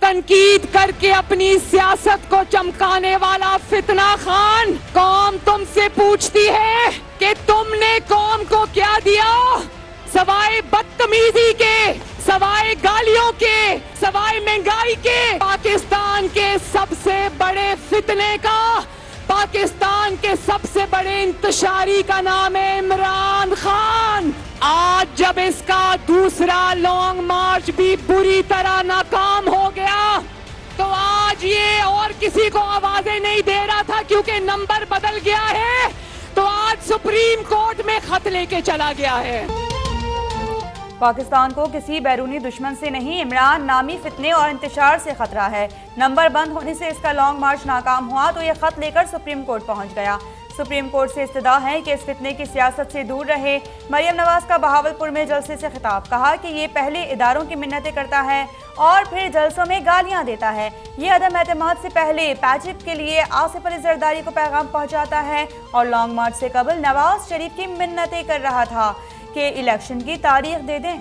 तनकीद करके अपनी सियासत को चमकाने वाला फितना खान, कौम तुमसे पूछती है कि तुमने कौम को क्या दिया सवाए बदतमीजी के, सवाए गालियों के, सवाए महंगाई के। पाकिस्तान के सबसे बड़े फितने का, पाकिस्तान के सबसे बड़े इंतशारी का नाम है इमरान खान। आज जब इसका दूसरा लॉन्ग मार्च भी बुरी तरह नाकाम हो गया, तो आज ये और किसी को आवाजें नहीं दे रहा था क्योंकि नंबर बदल गया है, तो आज सुप्रीम कोर्ट में खत लेके चला गया है। पाकिस्तान को किसी बैरूनी दुश्मन से नहीं, इमरान नामी फितने और इंतशार से खतरा है। नंबर बंद होने से इसका लॉन्ग मार्च नाकाम हुआ तो यह खत लेकर सुप्रीम कोर्ट पहुंच गया। सुप्रीम कोर्ट से इस्तदा है कि इस फितने की सियासत से दूर रहे। मरियम नवाज का बहावलपुर में जलसे से खिताब, कहा कि ये पहले इदारों की मिन्नतें करता है और फिर जलसों में गालियां देता है। ये अदम एतमाद से पहले पैचिप के लिए आसिफ अली जरदारी को पैगाम पहुंचाता है और लॉन्ग मार्च से कबल नवाज शरीफ की मिन्नतें कर रहा था कि इलेक्शन की तारीख दे दें।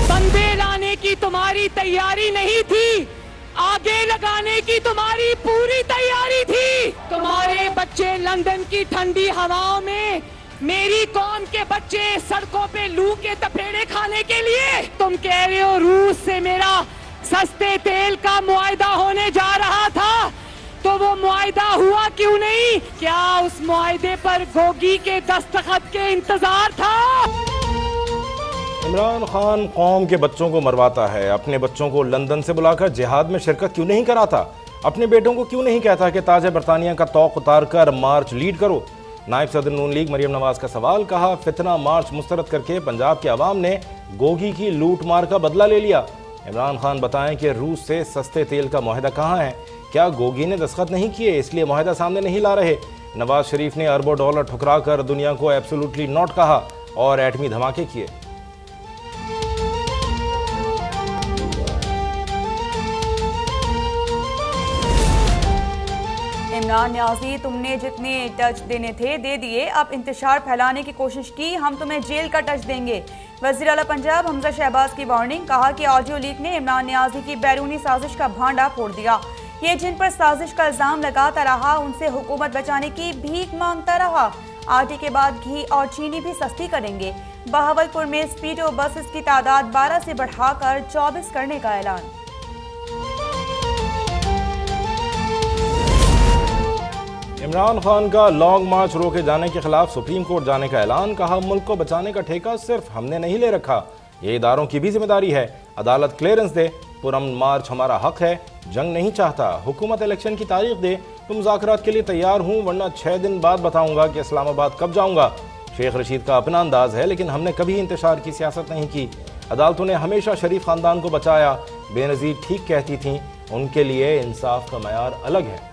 बंदे लाने की तुम्हारी तैयारी नहीं थी, आगे लगाने की तुम्हारी पूरी तैयारी थी। तुम्हारे बच्चे लंदन की ठंडी हवाओं में, मेरी कौम के बच्चे सड़कों पे लू के तपेड़े खाने के लिए। तुम कह रहे हो रूस से मेरा सस्ते तेल का मुआहदा होने जा रहा था, तो वो मुआहदा हुआ क्यों नहीं? क्या उस मुआहदे पर गोगी के दस्तखत के इंतजार था? इमरान खान कौम के बच्चों को मरवाता है, अपने बच्चों को लंदन से बुलाकर जिहाद में शिरकत क्यों नहीं कराता? अपने बेटों को क्यों नहीं कहता कि ताज बरतानिया का तौक उतार कर मार्च लीड करो? नायब सदर नून लीग मरियम नवाज का सवाल, कहा फितना मार्च मुस्तरद करके पंजाब के अवाम ने गोगी की लूट मार का बदला ले लिया। इमरान खान बताएं कि रूस से सस्ते तेल का मुआहदा कहाँ है? क्या गोगी ने दस्तखत नहीं किए इसलिए मुआहदा सामने नहीं ला रहे? नवाज शरीफ ने अरबों डॉलर ठुकरा कर दुनिया को एब्सोल्युटली नॉट कहा और एटमी धमाके किए। इमरान न्याजी, तुमने जितने टच देने थे दे दिए, अब इंतशार फैलाने की कोशिश की, हम तुम्हें जेल का टच देंगे। वज़ीर आला पंजाब हमजा शहबाज की वार्निंग, कहा कि ऑडियो लीक ने इमरान न्याजी की बैरूनी साजिश का भांडा फोड़ दिया। ये जिन पर साजिश का इल्जाम लगाता रहा उनसे हुकूमत बचाने की भीख मांगता रहा। आटे के बाद घी और चीनी भी सस्ती करेंगे। बहावलपुर में स्पीडो बसेस की तादाद 12 से बढ़ाकर 24 करने का ऐलान। इमरान खान का लॉन्ग मार्च रोके जाने के खिलाफ सुप्रीम कोर्ट जाने का ऐलान, कहा मुल्क को बचाने का ठेका सिर्फ हमने नहीं ले रखा, ये इदारों की भी जिम्मेदारी है। अदालत क्लियरेंस दे, पुरअमन मार्च हमारा हक है, जंग नहीं चाहता। हुकूमत इलेक्शन की तारीख दे तो मुज़ाकरात के लिए तैयार हूँ, वरना 6 दिन बाद बताऊंगा कि इस्लामाबाद कब जाऊंगा। शेख रशीद का अपना अंदाज है, लेकिन हमने कभी इंतशार की सियासत नहीं की। अदालतों ने हमेशा शरीफ खानदान को बचाया। बेनज़ीर ठीक कहती थीं, उनके लिए इंसाफ का मयार अलग है।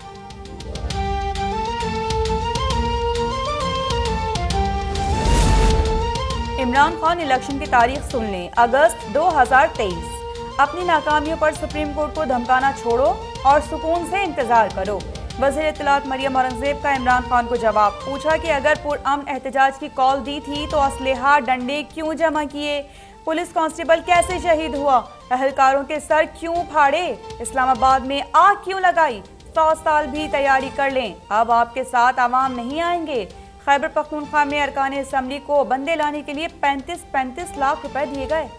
इमरान खान इलेक्शन की तारीख सुन लें, अगस्त 2023। अपनी नाकामियों पर सुप्रीम कोर्ट को धमकाना छोड़ो और सुकून से इंतजार करो। वज़ीर इत्तलात मरियम औरंगजेब का इमरान खान को जवाब, पूछा कि अगर पुरअमन एहतजाज की कॉल दी थी तो असलहा डंडे क्यों जमा किए? पुलिस कांस्टेबल कैसे शहीद हुआ? अहलकारों के सर क्यों फाड़े? इस्लामाबाद में आग क्यों लगाई? 100 साल भी तैयारी कर लें, अब आपके साथ आवाम नहीं आएंगे। खैबर पख्तूनख्वा में अरकान असम्बली को बंदे लाने के लिए 35 लाख रुपए दिए गए।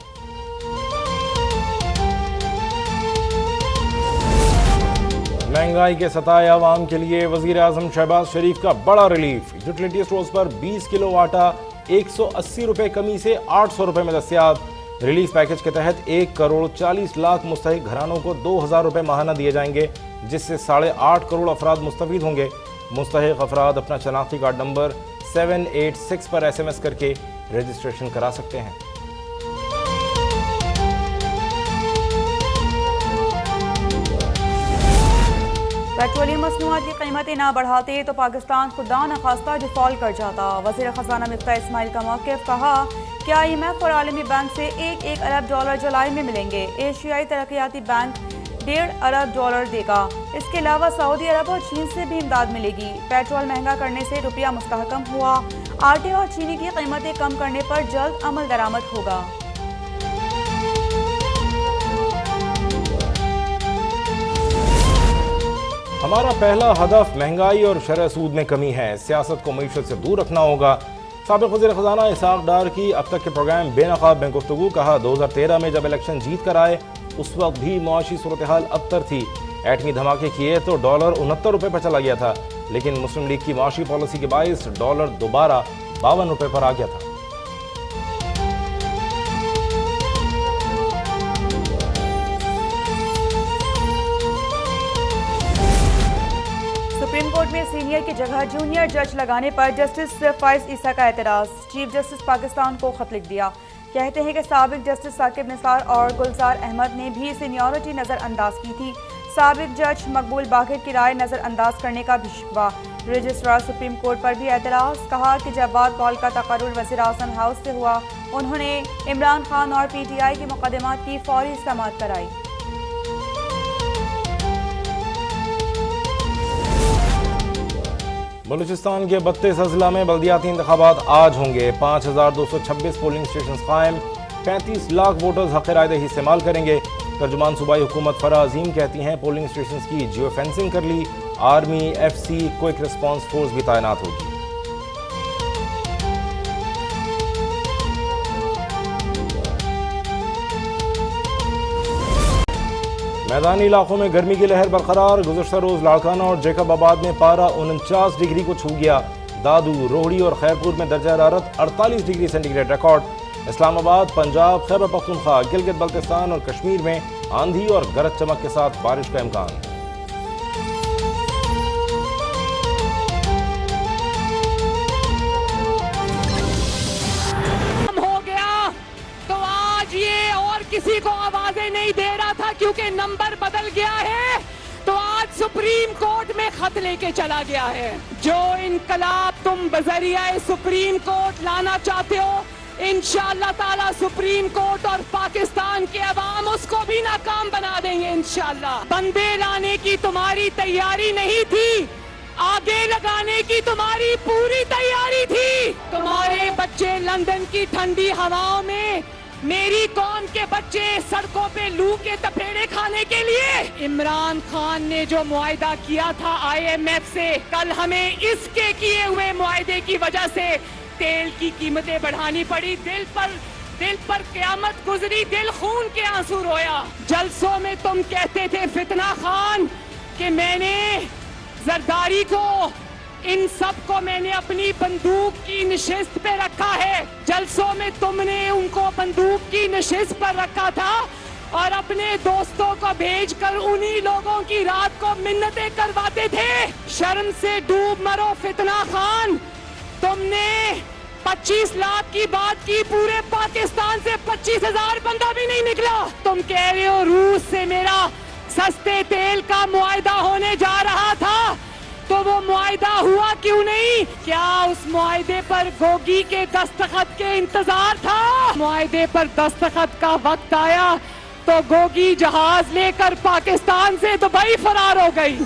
महंगाई के सताए आवाम के लिए वजीर आजम शहबाज शरीफ का बड़ा रिलीफ। यूटिलिटी स्टोर्स पर 20 किलो आटा 180 रुपए कमी से 800 रुपए में दस्तयाब। रिलीफ पैकेज के तहत 1 करोड़ 40 लाख मुस्तहिक घरानों को 2000 रुपए माहाना दिए जाएंगे, जिससे 8.5 करोड़ अफराद मुस्तफीद होंगे। मुस्तहिक अफराद अपना शनाख्ती कार्ड नंबर 786 पर SMS करके रजिस्ट्रेशन करा सकते हैं। पेट्रोलियम मसनूआत की कीमतें ना बढ़ाते तो पाकिस्तान खुदा न खास्ता डिफॉल्ट कर जाता। वज़ीर ख़ज़ाना मिफ्ताह इस्माइल का मौक़िफ़, कहा कि IMF और आलमी बैंक से $1 अरब जुलाई में मिलेंगे। एशियाई तरक्याती बैंक $1.5 अरब देगा। इसके अलावा सऊदी अरब और चीन से भी इमदाद मिलेगी। पेट्रोल महंगा करने से रुपया मुस्तहकम हुआ। आटे और चीनी की कीमतें कम करने पर जल्द अमल दरामद होगा। हमारा पहला हदफ महंगाई और शरह सूद में कमी है। सियासत को मईशत से दूर रखना होगा। साबिक वज़ीर ख़ज़ाना इसहाक़ डार की अब तक के प्रोग्राम बेनकाब में गुफ्तगू। कहा 2013 में जब इलेक्शन जीत कर आए उस वक्त भी मुआशी सूरत हाल अबतर थी। एटमी धमाके किए तो डॉलर 69 रुपये पर चला गया था, लेकिन मुस्लिम लीग की मुआशी पॉलिसी के बाइस डॉलर दोबारा 52 रुपये पर आ गया था। सुप्रीम कोर्ट में सीनियर की जगह जूनियर जज लगाने पर जस्टिस फाइज ईसा का एतराज। चीफ जस्टिस पाकिस्तान को खत लिख दिया। कहते हैं कि साबिक जस्टिस साकिब निसार और गुलजार अहमद ने भी सीनियरिटी नज़रअंदाज की थी। साबिक जज मकबूल बाखिर की राय नज़रअंदाज करने का भी शिकवा। रजिस्ट्रार सुप्रीम कोर्ट पर भी एतराज। कहा कि जवाद पॉल का तकर्रुर वज़ीर आज़म हाउस से हुआ, उन्होंने इमरान खान और PTI के मुकदमात की फौरी समाअत कराई। बलूचिस्तान के 32 अजला में बल्दियाती इंतखाबात आज होंगे। 5226 पोलिंग स्टेशन कायम। 35 लाख वोटर्स हक़ राय दही इस्तेमाल करेंगे। तर्जुमान सूबाई हुकूमत फरा अजीम कहती हैं पोलिंग स्टेशन की जियो फेंसिंग कर ली। Army, FC, quick response force भी तैनात होगी। मैदानी इलाकों में गर्मी की लहर बरकरार। गुज़श्ता रोज लाड़काना और जैकबाबाद में पारा 49 डिग्री को छू गया। दादू, रोहड़ी और खैरपुर में दर्जा हरारत 48 degree centigrade record. Islamabad, Punjab, Khyber Pakhtunkhwa, Gilgit Baltistan और कश्मीर में आंधी और गरज चमक के साथ बारिश का इम्कान। हो गया तो आज ये और किसी को आवाजें नहीं दे रहा था क्योंकि नंबर बदल गया है, तो आज सुप्रीम कोर्ट में खत लेके चला गया है। जो इनकलाब तुम बजरिया सुप्रीम कोर्ट लाना चाहते हो, इंशाअल्लाह ताला सुप्रीम कोर्ट और पाकिस्तान के अवाम उसको भी नाकाम बना देंगे इंशाअल्लाह। बंदे लाने की तुम्हारी तैयारी नहीं थी, आगे लगाने की तुम्हारी पूरी तैयारी थी। तुम्हारे बच्चे लंदन की ठंडी हवाओं में, मेरी कौम के बच्चे सड़कों पे लू के तपेड़े खाने के लिए। इमरान खान ने जो मुआहिदा किया था IMF से, कल हमें इसके किए हुए मुआहिदे की वजह से तेल की कीमतें बढ़ानी पड़ी। दिल पर क़यामत गुजरी, दिल खून के आंसू रोया। जलसों में तुम कहते थे फितना खान कि मैंने जरदारी को, इन सब को मैंने अपनी बंदूक की नशिस्त पे रखा है। जलसों में तुमने उनको बंदूक की नशिस्त पर रखा था और अपने दोस्तों को भेजकर उन्हीं लोगों की रात को मिन्नतें करवाते थे। शर्म से डूब मरो फितना खान। तुमने 25 लाख की बात की, पूरे पाकिस्तान से 25,000 बंदा भी नहीं निकला। तुम कह रहे हो रूस से मेरा सस्ते तेल का मुआहिदा होने जा रहा था, तो वो मुआहिदा हुआ क्यों नहीं? क्या उस मुआहिदे पर गोगी के दस्तखत के इंतजार था? मुआहिदे पर दस्तखत का वक्त आया तो गोगी जहाज लेकर पाकिस्तान से दुबई फरार हो गई।